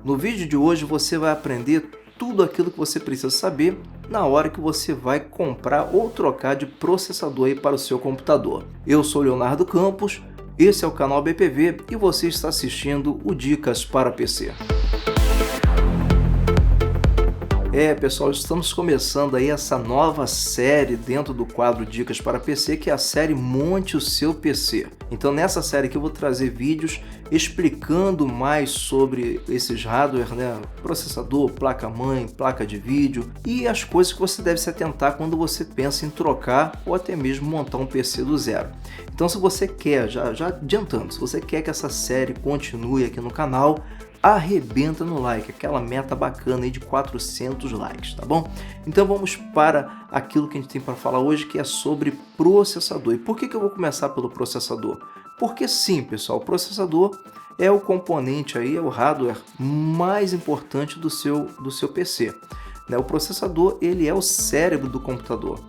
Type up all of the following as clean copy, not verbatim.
No vídeo de hoje você vai aprender tudo aquilo que você precisa saber na hora que você vai comprar ou trocar de processador aí para o seu computador. Eu sou Leonardo Campos, esse é o canal BPV e você está assistindo o Dicas para PC. Pessoal, estamos começando aí essa nova série dentro do quadro Dicas para PC, que é a série Monte o Seu PC. Então nessa série aqui eu vou trazer vídeos explicando mais sobre esses hardware, processador, placa-mãe, placa de vídeo e as coisas que você deve se atentar quando você pensa em trocar ou até mesmo montar um PC do zero. Então se você quer, já adiantando, se você quer que essa série continue aqui no canal, arrebenta no like, aquela meta bacana aí de 400 likes, tá bom? Então vamos para aquilo que a gente tem para falar hoje, que é sobre processador. E por que eu vou começar pelo processador? Porque sim, pessoal, o processador é o componente aí, é o hardware mais importante do seu PC. O processador, ele é o cérebro do computador.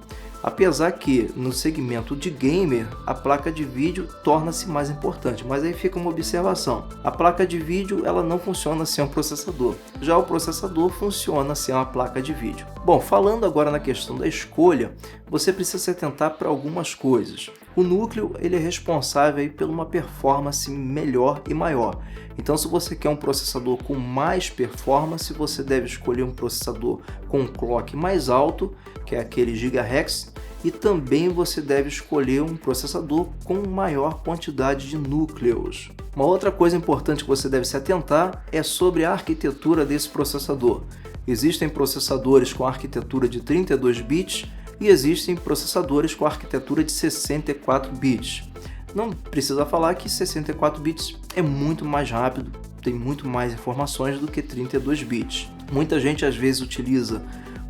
Apesar que no segmento de gamer a placa de vídeo torna-se mais importante, mas aí fica uma observação: a placa de vídeo ela não funciona sem um processador, já o processador funciona sem uma placa de vídeo. Bom, falando agora na questão da escolha, você precisa se atentar para algumas coisas. O núcleo ele é responsável aí por uma performance melhor e maior. Então, se você quer um processador com mais performance, você deve escolher um processador com um clock mais alto, que é aquele GHz, e também você deve escolher um processador com maior quantidade de núcleos. Uma outra coisa importante que você deve se atentar é sobre a arquitetura desse processador. Existem processadores com arquitetura de 32 bits e existem processadores com arquitetura de 64 bits. Não precisa falar que 64 bits é muito mais rápido, tem muito mais informações do que 32 bits. Muita gente às vezes utiliza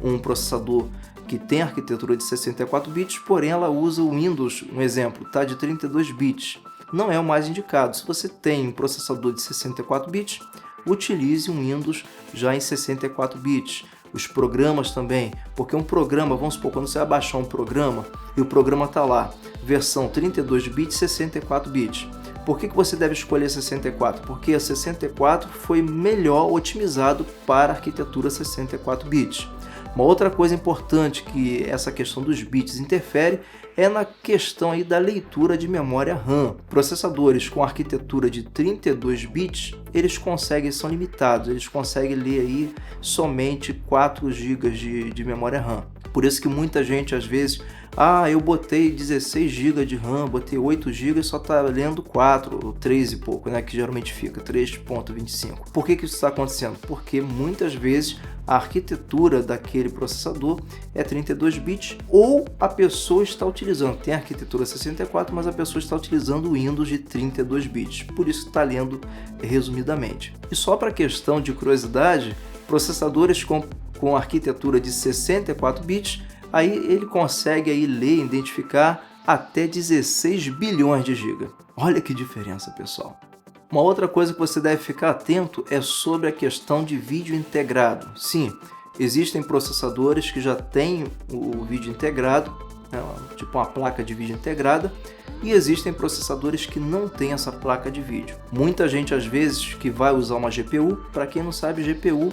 um processador que tem arquitetura de 64 bits, porém ela usa o Windows, um exemplo, tá, de 32 bits. Não é o mais indicado. Se você tem um processador de 64 bits, utilize um Windows já em 64 bits. Os programas também, porque um programa, vamos supor, quando você vai baixar um programa e o programa está lá, versão 32 bits, 64 bits. Por que você deve escolher 64? Porque a 64 foi melhor otimizado para a arquitetura 64 bits. Uma outra coisa importante que essa questão dos bits interfere é na questão aí da leitura de memória RAM. Processadores com arquitetura de 32 bits, eles são limitados, eles conseguem ler aí somente 4 GB de memória RAM. Por isso que muita gente às vezes, eu botei 16 GB de RAM, botei 8 GB e só está lendo 4 ou 3 e pouco, que geralmente fica 3.25. Por que isso está acontecendo? Porque muitas vezes a arquitetura daquele processador é 32 bits ou a pessoa está utilizando, tem a arquitetura 64, mas a pessoa está utilizando o Windows de 32 bits, por isso está lendo resumidamente. E só para questão de curiosidade, processadores com arquitetura de 64 bits, aí ele consegue aí ler e identificar até 16 bilhões de GB. Olha que diferença, pessoal. Uma outra coisa que você deve ficar atento é sobre a questão de vídeo integrado. Sim, existem processadores que já têm o vídeo integrado, tipo uma placa de vídeo integrada, e existem processadores que não têm essa placa de vídeo. Muita gente às vezes que vai usar uma GPU, para quem não sabe, GPU,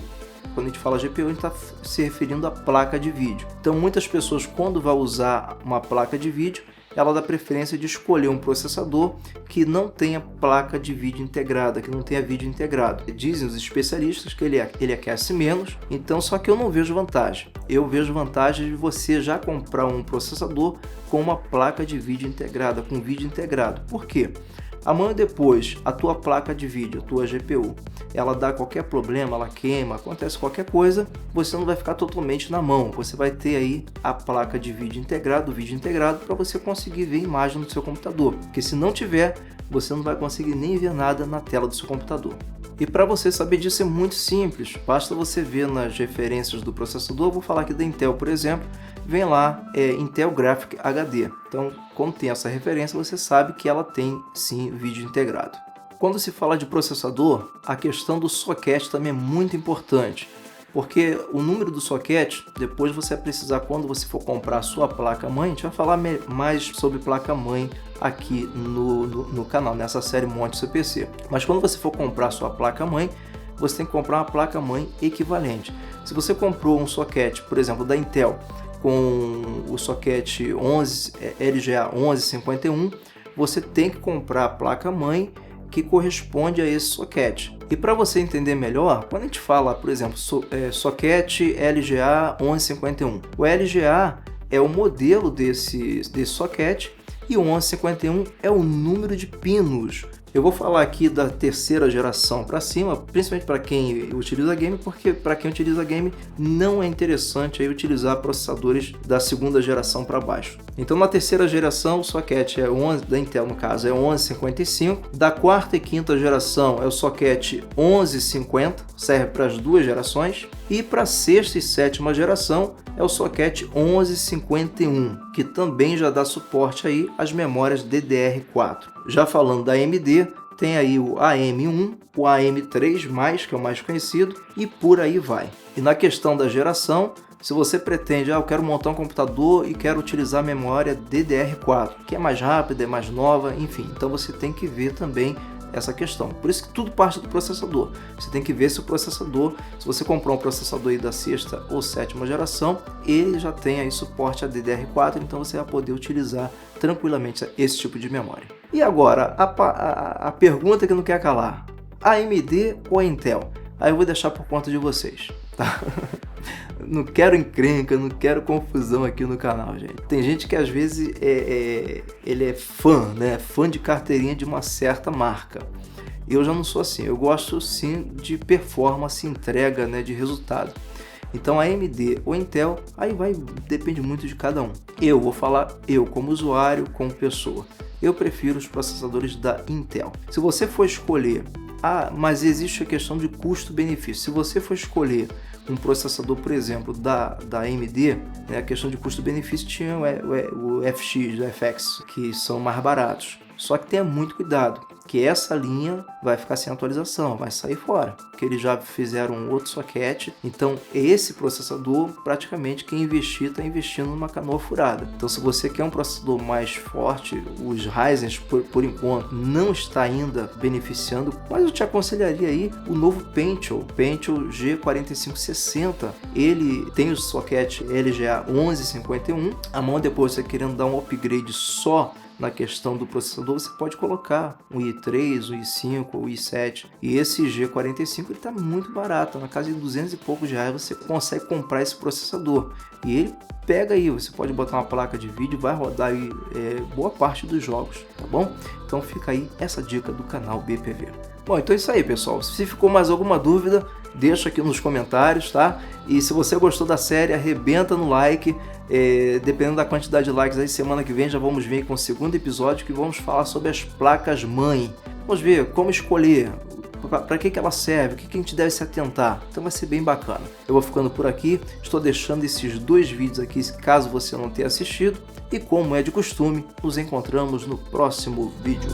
quando a gente fala GPU, a gente está se referindo à placa de vídeo. Então muitas pessoas, quando vai usar uma placa de vídeo, ela dá preferência de escolher um processador que não tenha placa de vídeo integrada, que não tenha vídeo integrado. Dizem os especialistas que ele aquece menos, então só que eu não vejo vantagem. Eu vejo vantagem de você já comprar um processador com uma placa de vídeo integrada, com vídeo integrado. Por quê? Amanhã depois, a tua placa de vídeo, a tua GPU, ela dá qualquer problema, ela queima, acontece qualquer coisa, você não vai ficar totalmente na mão. Você vai ter aí a placa de vídeo integrado, o vídeo integrado, para você conseguir ver a imagem no seu computador. Porque se não tiver, você não vai conseguir nem ver nada na tela do seu computador. E para você saber disso é muito simples, basta você ver nas referências do processador. Vou falar aqui da Intel, por exemplo, vem lá Intel Graphic HD. Então, quando tem essa referência, você sabe que ela tem sim vídeo integrado. Quando se fala de processador, a questão do socket também é muito importante, porque o número do socket, depois você vai precisar, quando você for comprar a sua placa-mãe, a gente vai falar mais sobre placa-mãe aqui no canal, nessa série Monte Seu PC. Mas quando você for comprar a sua placa-mãe, você tem que comprar uma placa-mãe equivalente. Se você comprou um socket, por exemplo, da Intel, com o socket LGA 1151, você tem que comprar a placa-mãe que corresponde a esse socket. E para você entender melhor, quando a gente fala, por exemplo, socket LGA 1151, o LGA é o modelo desse socket e o 1151 é o número de pinos. Eu vou falar aqui da terceira geração para cima, principalmente para quem utiliza game, porque para quem utiliza game não é interessante aí utilizar processadores da segunda geração para baixo. Então na terceira geração o socket da Intel, no caso, é 1155, da quarta e quinta geração é o socket 1150, serve para as duas gerações, e para a sexta e sétima geração é o socket 1151, que também já dá suporte aí às memórias DDR4. Já falando da AMD, tem aí o AM1, o AM3+, que é o mais conhecido, e por aí vai. E na questão da geração, se você pretende, eu quero montar um computador e quero utilizar a memória DDR4, que é mais rápida, é mais nova, enfim, então você tem que ver também essa questão. Por isso que tudo parte do processador. Você tem que ver se o processador, se você comprou um processador aí da sexta ou sétima geração, ele já tem aí suporte a DDR4, então você vai poder utilizar tranquilamente esse tipo de memória. E agora, a pergunta que não quer calar: AMD ou Intel? Aí eu vou deixar por conta de vocês, tá? Não quero encrenca, não quero confusão aqui no canal, gente. Tem gente que às vezes ele é fã, né? Fã de carteirinha de uma certa marca. Eu já não sou assim, eu gosto sim de performance, entrega, né, de resultado. Então a AMD ou Intel, aí depende muito de cada um. Eu vou falar, eu como usuário, como pessoa, eu prefiro os processadores da Intel. Se você for escolher, mas existe a questão de custo-benefício. Se você for escolher um processador, por exemplo, da AMD, né, a questão de custo-benefício tinha o FX, o FX, que são mais baratos. Só que tenha muito cuidado, que essa linha vai ficar sem atualização, vai sair fora, porque eles já fizeram um outro socket. Então esse processador, praticamente quem investir está investindo numa canoa furada. Então se você quer um processador mais forte, os Ryzen por enquanto não está ainda beneficiando, mas eu te aconselharia aí o novo Pentium G4560. Ele tem o socket LGA 1151. A mão, depois você querendo dar um upgrade só na questão do processador, você pode colocar um i3, um i5 ou i7. E esse G45 está muito barato, na casa de 200 e poucos reais você consegue comprar esse processador. E ele pega aí, você pode botar uma placa de vídeo, vai rodar aí boa parte dos jogos, tá bom? Então fica aí essa dica do canal BPV. Bom, então é isso aí, pessoal. Se ficou mais alguma dúvida, deixa aqui nos comentários, tá? E se você gostou da série, arrebenta no like. Dependendo da quantidade de likes aí, semana que vem já vamos vir com o segundo episódio, que vamos falar sobre as placas mãe. Vamos ver como escolher, para que ela serve, o que a gente deve se atentar. Então vai ser bem bacana. Eu vou ficando por aqui, estou deixando esses dois vídeos aqui caso você não tenha assistido, e como é de costume, nos encontramos no próximo vídeo.